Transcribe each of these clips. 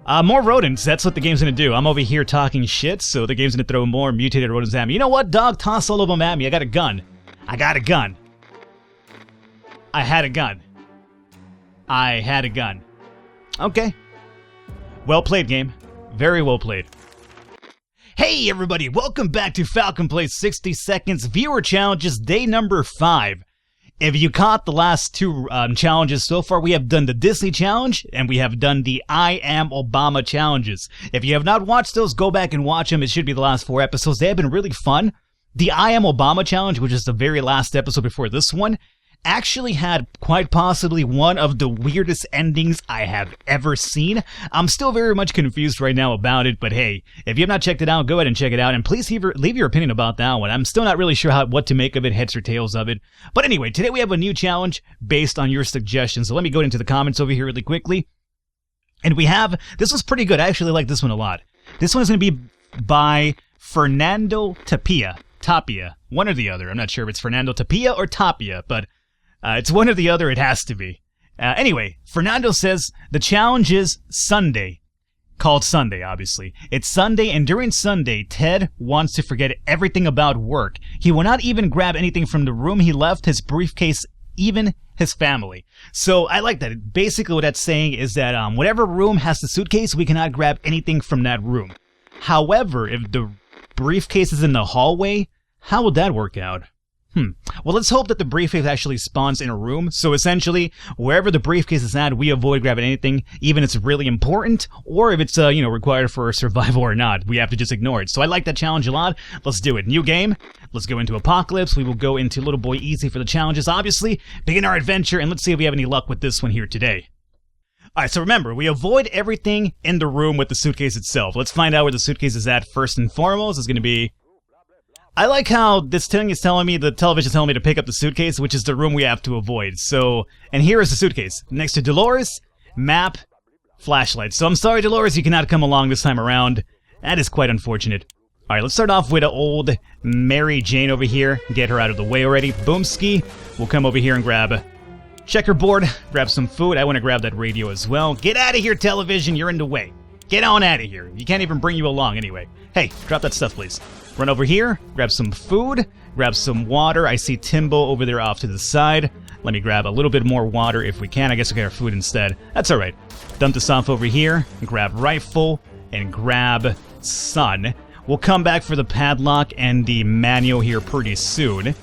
More rodents, that's what the game's gonna do. I'm over here talking shit, so the game's gonna throw more mutated rodents at me. You know what, dog? Toss all of them at me. I got a gun. I got a gun. I had a gun. I had a gun. Okay. Well played, game. Very well played. Hey everybody, welcome back to Falcon Plays 60 Seconds Viewer Challenges, day number 5. If you caught the last two challenges so far, we have done the Disney Challenge, and we have done the I Am Obama Challenges. If you have not watched those, go back and watch them. It should be the last 4 episodes. They have been really fun. The I Am Obama Challenge, which is the very last episode before this one, actually had quite possibly one of the weirdest endings I have ever seen. I'm still very much confused right now about it, but hey, if you have not checked it out, go ahead and check it out, and please leave your opinion about that one. I'm still not really sure what to make of it, heads or tails of it. But anyway, today we have a new challenge based on your suggestions, so let me go into the comments over here really quickly. And we have, this was pretty good, I actually like this one a lot. This one is going to be by Fernando Tapia, one or the other. I'm not sure if it's Fernando Tapia or Tapia, but it's one or the other, it has to be. Anyway, Fernando says, the challenge is Sunday. Called Sunday, obviously. It's Sunday, and during Sunday, Ted wants to forget everything about work. He will not even grab anything from the room he left, his briefcase, even his family. So, I like that. Basically, what that's saying is that whatever room has the suitcase, we cannot grab anything from that room. However, if the briefcase is in the hallway, how would that work out? Well, let's hope that the briefcase actually spawns in a room. So essentially, wherever the briefcase is at, we avoid grabbing anything, even if it's really important, or if it's, required for survival or not. We have to just ignore it. So I like that challenge a lot. Let's do it. New game. Let's go into Apocalypse. We will go into Little Boy Easy for the challenges, obviously. Begin our adventure, and let's see if we have any luck with this one here today. Alright, so remember, we avoid everything in the room with the suitcase itself. Let's find out where the suitcase is at first and foremost. It's going to be... I like how this thing is telling me, the television is telling me to pick up the suitcase, which is the room we have to avoid. So, and here is the suitcase. Next to Dolores, map, flashlight. So I'm sorry, Dolores, you cannot come along this time around. That is quite unfortunate. Alright, let's start off with old Mary Jane over here. Get her out of the way already. Boomski. We'll come over here and grab checkerboard, grab some food. I want to grab that radio as well. Get out of here, television, you're in the way. Get on out of here. You can't even bring you along anyway. Hey, drop that stuff, please. Run over here, grab some food, grab some water. I see Timbo over there off to the side. Let me grab a little bit more water if we can. I guess we'll get our food instead. That's alright. Dump this off over here, grab rifle, and grab sun. We'll come back for the padlock and the manual here pretty soon.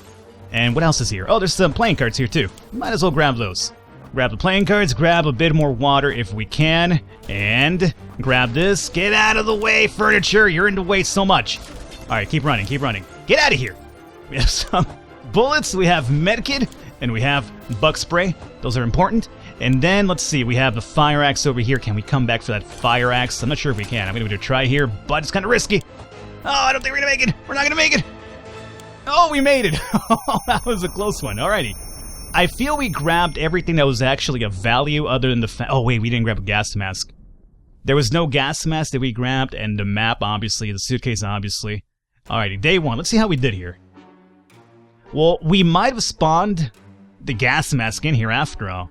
And what else is here? Oh, there's some playing cards here too. Might as well grab those. Grab the playing cards, grab a bit more water if we can, and grab this. Get out of the way, furniture! You're in the way so much. Alright, keep running, keep running. Get out of here! We have some bullets, we have medkit, and we have bug spray. Those are important. And then, let's see, we have the fire axe over here. Can we come back for that fire axe? I'm not sure if we can. I'm going to do a try here, but it's kind of risky. Oh, I don't think we're going to make it! We're not going to make it! Oh, we made it! Oh, that was a close one. Alrighty. I feel we grabbed everything that was actually of value other than the oh wait, we didn't grab a gas mask. There was no gas mask that we grabbed, and the map, obviously, the suitcase, obviously. Alrighty, day 1. Let's see how we did here. Well, we might have spawned the gas mask in here after all.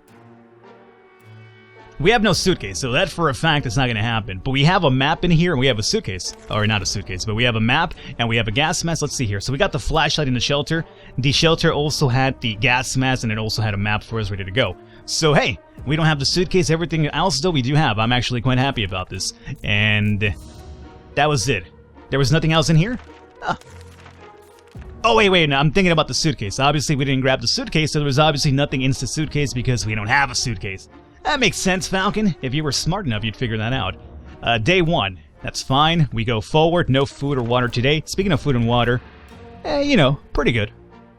We have no suitcase, so that for a fact is not going to happen. But we have a map in here, and we have a suitcase. Or not a suitcase, but we have a map, and we have a gas mask. Let's see here. So we got the flashlight in the shelter. The shelter also had the gas mask, and it also had a map for us ready to go. So hey, we don't have the suitcase. Everything else, though, we do have. I'm actually quite happy about this. And that was it. There was nothing else in here? Oh, wait, no, I'm thinking about the suitcase. Obviously, we didn't grab the suitcase, so there was obviously nothing in the suitcase because we don't have a suitcase. That makes sense, Falcon. If you were smart enough, you'd figure that out. Day 1. That's fine. We go forward. No food or water today. Speaking of food and water, pretty good.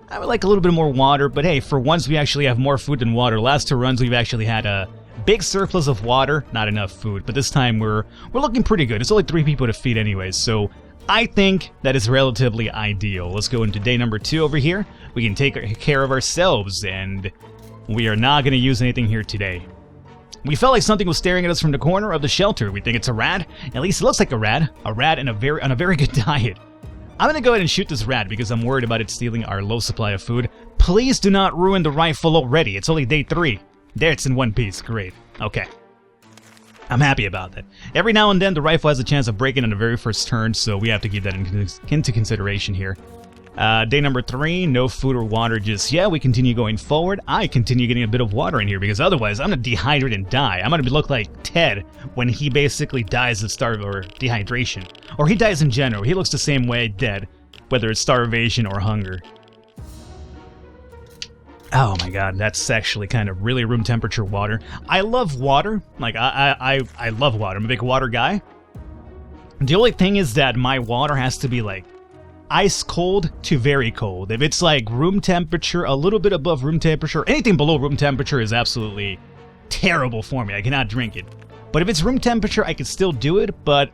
I would like a little bit more water, but hey, for once we actually have more food than water. Last 2 runs, we've actually had a big surplus of water, not enough food. But this time, we're looking pretty good. It's only 3 people to feed anyways, so I think that is relatively ideal. Let's go into day number 2 over here. We can take care of ourselves, and we are not going to use anything here today. We felt like something was staring at us from the corner of the shelter. We think it's a rat. At least it looks like a rat. A rat on a very good diet. I'm gonna go ahead and shoot this rat because I'm worried about it stealing our low supply of food. Please do not ruin the rifle already. It's only day 3. There, it's in one piece. Great. Okay. I'm happy about that. Every now and then, the rifle has a chance of breaking on the very first turn, so we have to keep that into consideration here. Day number 3, no food or water just yet. We continue going forward. I continue getting a bit of water in here, because otherwise I'm going to dehydrate and die. I'm going to look like Ted when he basically dies of or dehydration. Or he dies in general. He looks the same way dead, whether it's starvation or hunger. Oh my god, that's actually kind of really room temperature water. I love water. Like, I love water. I'm a big water guy. The only thing is that my water has to be like ice cold to very cold. If it's like room temperature, a little bit above room temperature, anything below room temperature is absolutely terrible for me. I cannot drink it. But if it's room temperature, I can still do it, but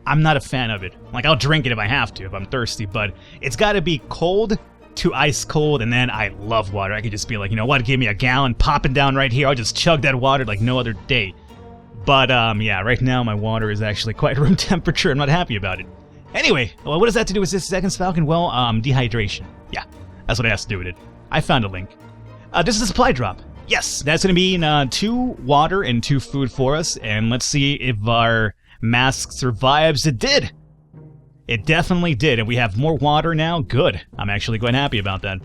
I'm not a fan of it. Like, I'll drink it if I have to, if I'm thirsty, but it's gotta be cold to ice cold, and then I love water. I could just be like, you know what, give me a gallon, pop it down right here, I'll just chug that water like no other day. But, yeah, right now my water is actually quite room temperature. I'm not happy about it. Anyway, well, what does that have to do with this Seconds Falcon? Well, dehydration. Yeah, that's what it has to do with it. I found a link. This is a supply drop. Yes, that's going to be 2 water and 2 food for us, and let's see if our mask survives. It did! It definitely did, and we have more water now. Good. I'm actually quite happy about that.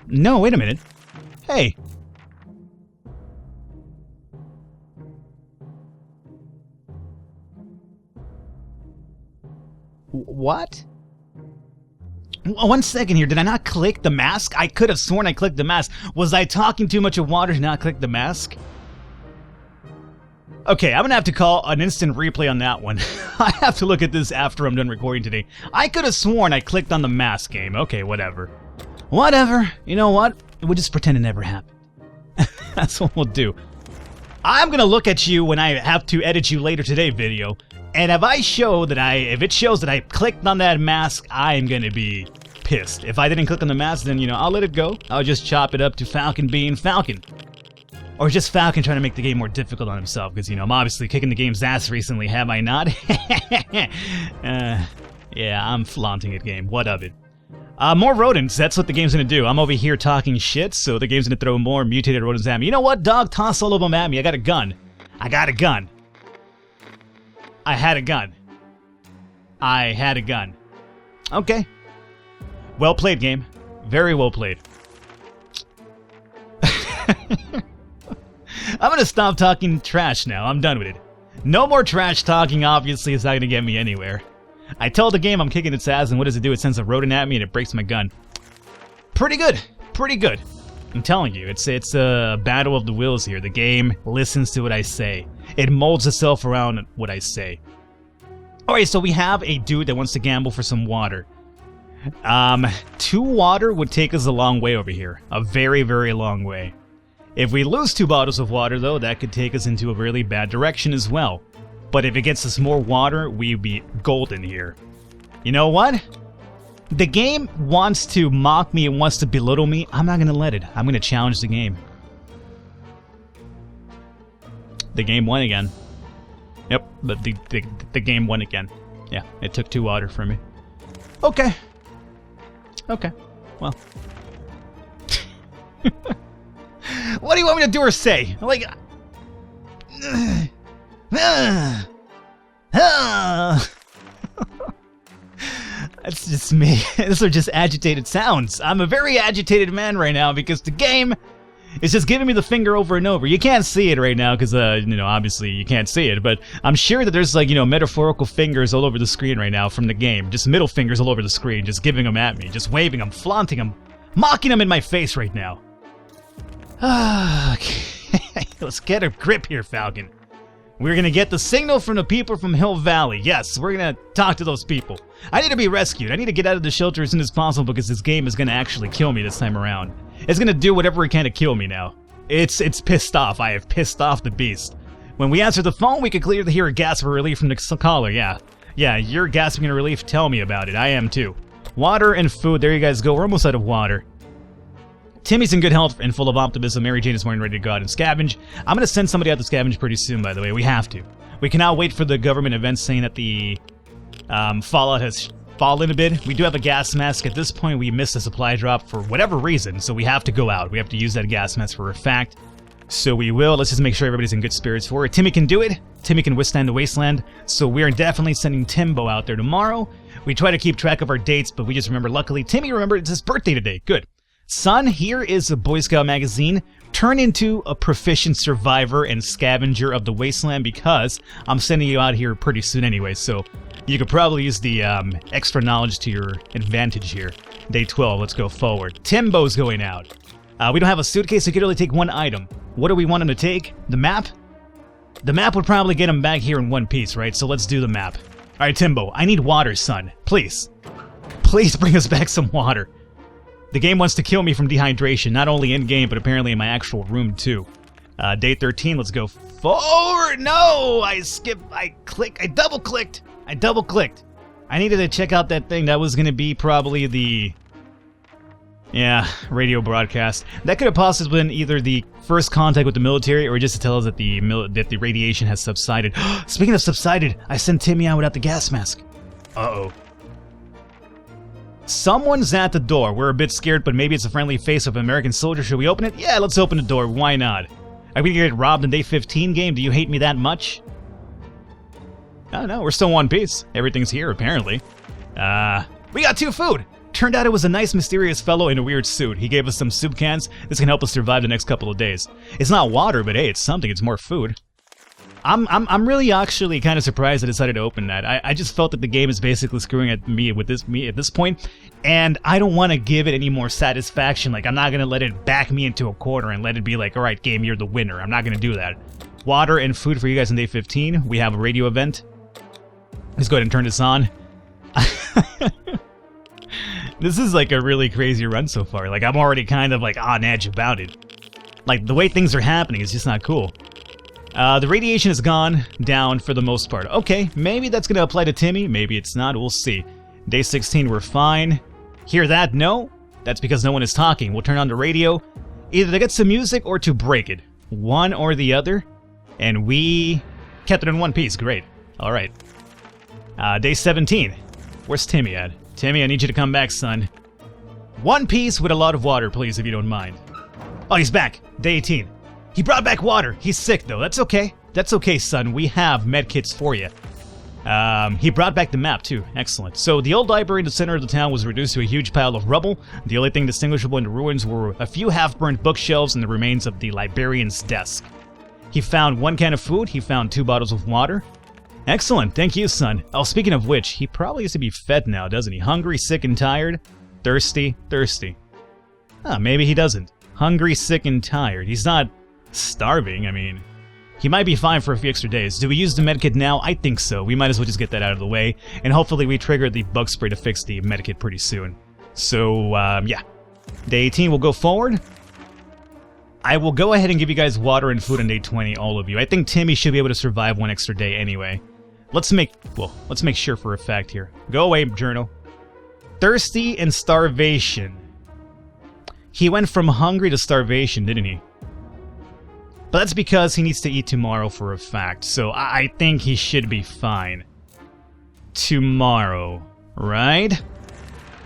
No, wait a minute. Hey. What? One second here. Did I not click the mask? I could have sworn I clicked the mask. Was I talking too much of water to not click the mask? Okay, I'm gonna have to call an instant replay on that one. I have to look at this after I'm done recording today. I could have sworn I clicked on the mask game. Okay, whatever. Whatever. You know what? We'll just pretend it never happened. That's what we'll do. I'm gonna look at you when I have to edit you later today video, and if it shows that I clicked on that mask, I'm gonna be pissed. If I didn't click on the mask, then, you know, I'll let it go. I'll just chop it up to Falcon being Falcon. Or just Falcon trying to make the game more difficult on himself, because, you know, I'm obviously kicking the game's ass recently, have I not? Yeah, I'm flaunting it, game. What of it? More rodents, that's what the game's gonna do. I'm over here talking shit, so the game's gonna throw more mutated rodents at me. You know what, dog? Toss all of them at me. I got a gun. I got a gun. I had a gun. I had a gun. Okay. Well played, game. Very well played. I'm gonna stop talking trash now. I'm done with it. No more trash talking, obviously. It's not gonna get me anywhere. I told the game I'm kicking its ass, and what does it do? It sends a rodent at me and it breaks my gun. Pretty good. Pretty good. I'm telling you, it's a battle of the wills here. The game listens to what I say. It molds itself around what I say. Alright, so we have a dude that wants to gamble for some water. 2 water would take us a long way over here. A very, very long way. If we lose 2 bottles of water, though, that could take us into a really bad direction as well. But if it gets us more water, we'd be golden here. You know what? The game wants to mock me and wants to belittle me. I'm not going to let it. I'm going to challenge the game. The game won again. Yep, the game won again. Yeah, it took 2 water from me. Okay. Okay, well. What do you want me to do or say? Like... That's just me. Those are just agitated sounds. I'm a very agitated man right now because the game is just giving me the finger over and over. You can't see it right now because, you know, obviously you can't see it, but I'm sure that there's, like, you know, metaphorical fingers all over the screen right now from the game. Just middle fingers all over the screen, just giving them at me, just waving them, flaunting them, mocking them in my face right now. Okay, let's get a grip here, Falcon. We're gonna get the signal from the people from Hill Valley. Yes, we're gonna talk to those people. I need to be rescued. I need to get out of the shelter as soon as possible because this game is gonna actually kill me this time around. It's gonna do whatever it can to kill me now. It's pissed off. I have pissed off the beast. When we answer the phone, we can clearly hear a gasp of relief from the caller. Yeah, you're gasping in relief. Tell me about it. I am too. Water and food. There you guys go. We're almost out of water. Timmy's in good health and full of optimism. Mary Jane is more than ready to go out and scavenge. I'm going to send somebody out to scavenge pretty soon, by the way. We have to. We cannot wait for the government events saying that the fallout has fallen a bit. We do have a gas mask. At this point, we missed a supply drop for whatever reason, so we have to go out. We have to use that gas mask for a fact. So we will. Let's just make sure everybody's in good spirits for it. Timmy can do it. Timmy can withstand the wasteland. So we're definitely sending Timbo out there tomorrow. We try to keep track of our dates, but we just remember, luckily, Timmy remembered it's his birthday today. Good. Son, here is a Boy Scout magazine. Turn into a proficient survivor and scavenger of the wasteland because I'm sending you out here pretty soon anyway, so you could probably use the extra knowledge to your advantage here. Day 12, let's go forward. Timbo's going out. We don't have a suitcase, so he could only take one item. What do we want him to take? The map? The map would probably get him back here in one piece, right? So let's do the map. Alright, Timbo, I need water, son. Please. Please bring us back some water. The game wants to kill me from dehydration, not only in-game, but apparently in my actual room, too. Day 13, let's go forward! No! I double-clicked! I needed to check out that thing. That was gonna be probably the... yeah, radio broadcast. That could have possibly been either the first contact with the military or just to tell us that the radiation has subsided. Speaking of subsided, I sent Timmy out without the gas mask. Uh-oh. Someone's at the door. We're a bit scared, but maybe it's a friendly face of an American soldier. Should we open it? Yeah, let's open the door. Why not? Are we gonna get robbed in day 15 game? Do you hate me that much? Oh no, we're still in one piece. Everything's here, apparently. We got 2 food! Turned out it was a nice, mysterious fellow in a weird suit. He gave us some soup cans. This can help us survive the next couple of days. It's not water, but hey, it's something. It's more food. I'm really actually kind of surprised I decided to open that. I just felt that the game is basically screwing at me at this point, and I don't want to give it any more satisfaction. Like, I'm not going to let it back me into a corner and let it be like, alright, game, you're the winner. I'm not going to do that. Water and food for you guys on day 15. We have a radio event. Let's go ahead and turn this on. This is like a really crazy run so far. Like, I'm already kind of like on edge about it. Like, the way things are happening is just not cool. The radiation is gone down for the most part. Okay, maybe that's going to apply to Timmy. Maybe it's not. We'll see. Day 16, we're fine. Hear that? No? That's because no one is talking. We'll turn on the radio. Either to get some music or to break it. One or the other. And we kept it in one piece. Great. Alright. Day 17. Where's Timmy at? Timmy, I need you to come back, son. One piece with a lot of water, please, if you don't mind. Oh, he's back. Day 18. He brought back water. He's sick, though. That's okay. That's okay, son. We have medkits for you. He brought back the map, too. Excellent. So, the old library in the center of the town was reduced to a huge pile of rubble. The only thing distinguishable in the ruins were a few half-burnt bookshelves and the remains of the librarian's desk. He found 1 can of food. He found 2 bottles of water. Excellent. Thank you, son. Oh, speaking of which, he probably used to be fed now, doesn't he? Hungry, sick, and tired. Thirsty. Maybe he doesn't. Hungry, sick, and tired. He's not starving. I mean, he might be fine for a few extra days. Do we use the medkit now? I think so. We might as well just get that out of the way, and hopefully we trigger the bug spray to fix the medkit pretty soon. So, yeah. Day 18, we'll go forward. I will go ahead and give you guys water and food on day 20, all of you. I think Timmy should be able to survive 1 extra day anyway. Let's make sure for a fact here. Go away, journal. Thirsty and starvation. He went from hungry to starvation, didn't he? But that's because he needs to eat tomorrow for a fact, so I think he should be fine. Tomorrow, right?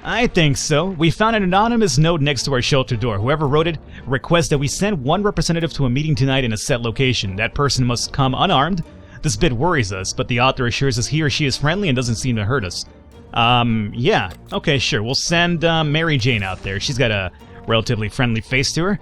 I think so. We found an anonymous note next to our shelter door. Whoever wrote it requests that we send 1 representative to a meeting tonight in a set location. That person must come unarmed. This bit worries us, but the author assures us he or she is friendly and doesn't seem to hurt us. Yeah. Okay, sure. We'll send Mary Jane out there. She's got a relatively friendly face to her.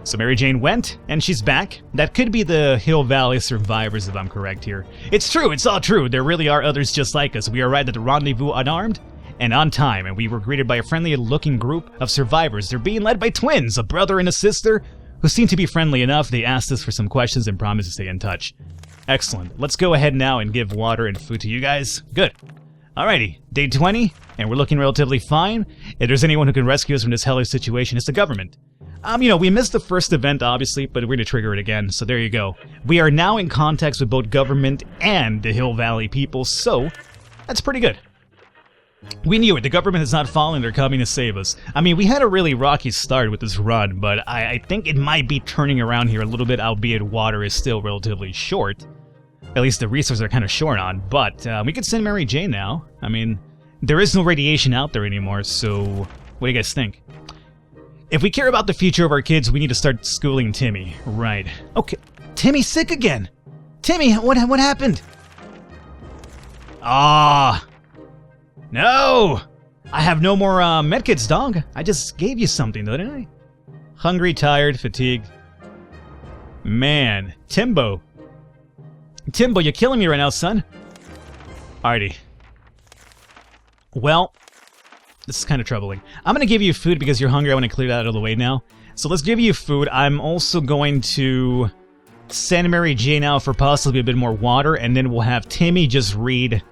So Mary Jane went, and she's back. That could be the Hill Valley survivors, if I'm correct here. It's true, it's all true. There really are others just like us. We arrived at the rendezvous unarmed and on time, and we were greeted by a friendly-looking group of survivors. They're being led by twins, a brother and a sister, who seem to be friendly enough. They asked us for some questions and promised to stay in touch. Excellent. Let's go ahead now and give water and food to you guys. Good. Alrighty, day 20, and we're looking relatively fine. If there's anyone who can rescue us from this hellish situation, it's the government. We missed the first event, obviously, but we're going to trigger it again, so there you go. We are now in contact with both government and the Hill Valley people, so that's pretty good. We knew it. The government is not falling. They're coming to save us. I mean, we had a really rocky start with this run, but I think it might be turning around here a little bit, albeit water is still relatively short. At least the resources are kind of short on, but we could send Mary Jane now. I mean, there is no radiation out there anymore, so what do you guys think? If we care about the future of our kids, we need to start schooling Timmy. Right. Okay. Timmy's sick again. Timmy, what happened? Ah. No. I have no more medkits, dog. I just gave you something, though, didn't I? Hungry, tired, fatigued. Man. Timbo, you're killing me right now, son. Alrighty. Well, this is kind of troubling. I'm going to give you food because you're hungry. I want to clear that out of the way now. So let's give you food. I'm also going to send Mary Jane out for possibly a bit more water, and then we'll have Timmy just read.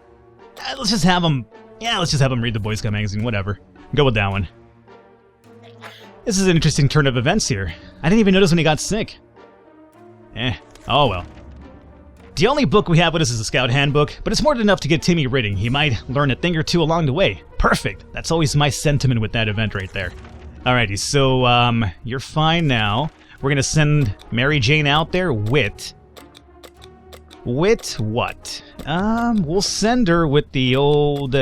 Let's just have him. Yeah, let's just have him read the Boy Scout magazine. Whatever. Go with that one. This is an interesting turn of events here. I didn't even notice when he got sick. Oh well. The only book we have with us is a Scout Handbook, but it's more than enough to get Timmy reading. He might learn a thing or two along the way. Perfect. That's always my sentiment with that event right there. Alrighty, so, you're fine now. We're gonna send Mary Jane out there with what? We'll send her with the old...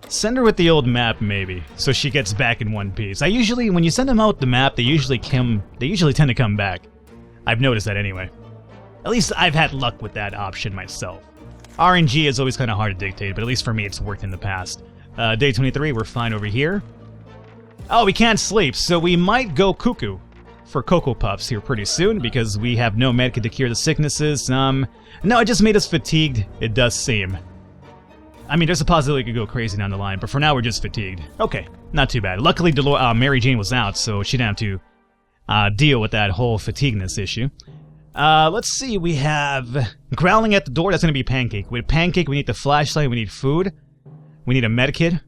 send her with the old map, maybe, so she gets back in one piece. When you send them out the map, they usually tend to come back. I've noticed that anyway. At least I've had luck with that option myself. RNG is always kind of hard to dictate, but at least for me it's worked in the past. Day 23, we're fine over here. Oh, we can't sleep, so we might go cuckoo for Cocoa Puffs here pretty soon, because we have no medkit to cure the sicknesses. No, it just made us fatigued, it does seem. I mean, there's a possibility it could go crazy down the line, but for now we're just fatigued. Okay, not too bad. Luckily, Mary Jane was out, so she didn't have to deal with that whole fatigueness issue. Let's see, we have growling at the door. That's going to be Pancake. With Pancake, we need the flashlight, we need food, we need a medkit.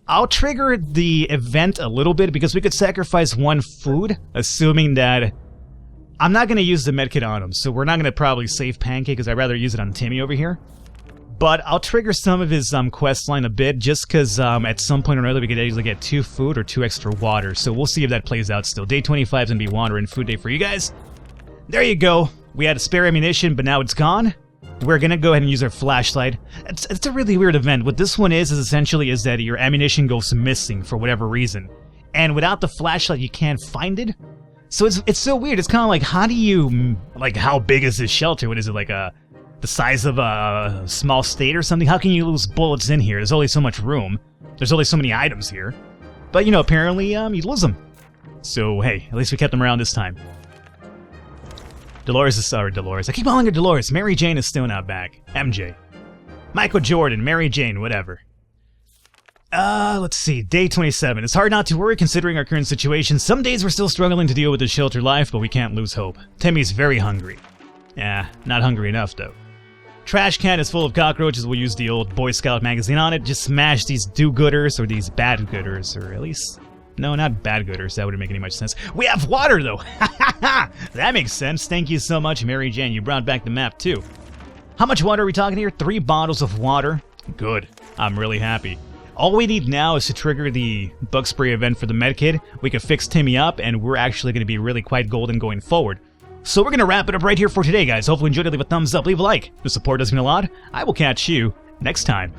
I'll trigger the event a little bit because we could sacrifice one food, assuming that I'm not going to use the medkit on him, so we're not going to probably save Pancake because I'd rather use it on Timmy over here. But I'll trigger some of his quest line a bit, just because at some point or another we could easily get 2 food or 2 extra water, so we'll see if that plays out still. Day 25 is going to be water and food day for you guys. There you go. We had a spare ammunition, but now it's gone. We're going to go ahead and use our flashlight. It's a really weird event. What this one is essentially that your ammunition goes missing for whatever reason. And without the flashlight, you can't find it. So it's so weird. It's kind of like, how do you... Like, how big is this shelter? What is it, like the size of a small state or something? How can you lose bullets in here? There's only so much room. There's only so many items here. But, apparently, you lose them. So, hey, at least we kept them around this time. Dolores. I keep calling her Dolores. Mary Jane is still not back. MJ. Michael Jordan, Mary Jane, whatever. Let's see. Day 27. It's hard not to worry considering our current situation. Some days we're still struggling to deal with the shelter life, but we can't lose hope. Timmy's very hungry. Not hungry enough, though. Trash can is full of cockroaches. We'll use the old Boy Scout magazine on it. Just smash these do-gooders or these bad-gooders, or at least... No, not bad-gooders. That wouldn't make any much sense. We have water, though! That makes sense. Thank you so much, Mary Jane. You brought back the map, too. How much water are we talking here? 3 bottles of water. Good. I'm really happy. All we need now is to trigger the bug spray event for the medkit. We can fix Timmy up, and we're actually going to be really quite golden going forward. So we're going to wrap it up right here for today, guys. Hopefully you enjoyed it. Leave a thumbs up, leave a like. The support does mean a lot. I will catch you next time.